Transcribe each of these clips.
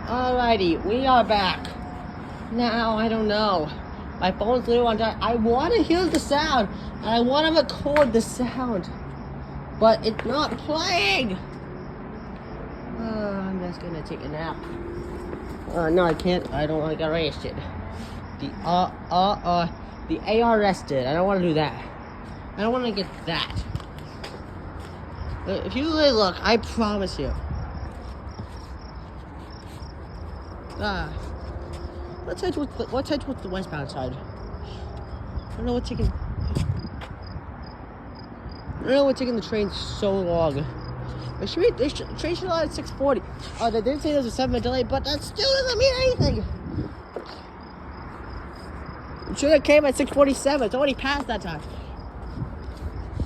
Alrighty, we are back. Now, I don't know. My phone's literally on charge. I want to hear the sound. And I want to record the sound. But it's not playing. I'm just going to take a nap. No, I can't. I don't want to get arrested. The ARS did. I don't want to do that. I don't want to get that. If you really look, I promise you. What side's with the westbound side? I don't know what's taking. I don't know what's taking the train so long. The train should arrive at 6:40. They didn't say there's a 7-minute delay, but that still doesn't mean anything. It should have came at 6:47. It's already past that time.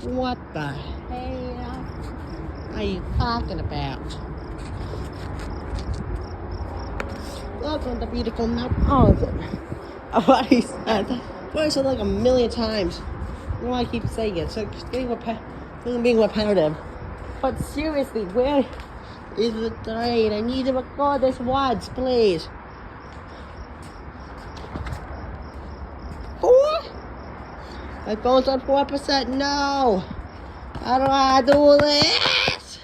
What the hell are you talking about? Welcome to beautiful Mount Olive. I've already said like a million times. I don't know why I keep saying it. So it's being repetitive. But seriously, where is the train? I need to record this once, please. What? My phone's on 4%. No! How do I do this?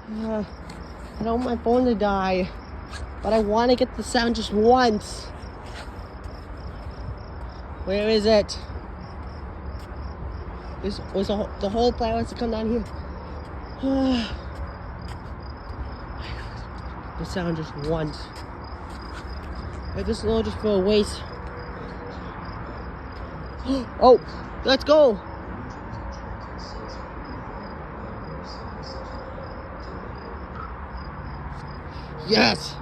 I don't want my phone to die, but I want to get the sound just once. Where is it? The whole plan wants to come down here. The sound just once. I just know just for a waste. Oh, let's go. Yes.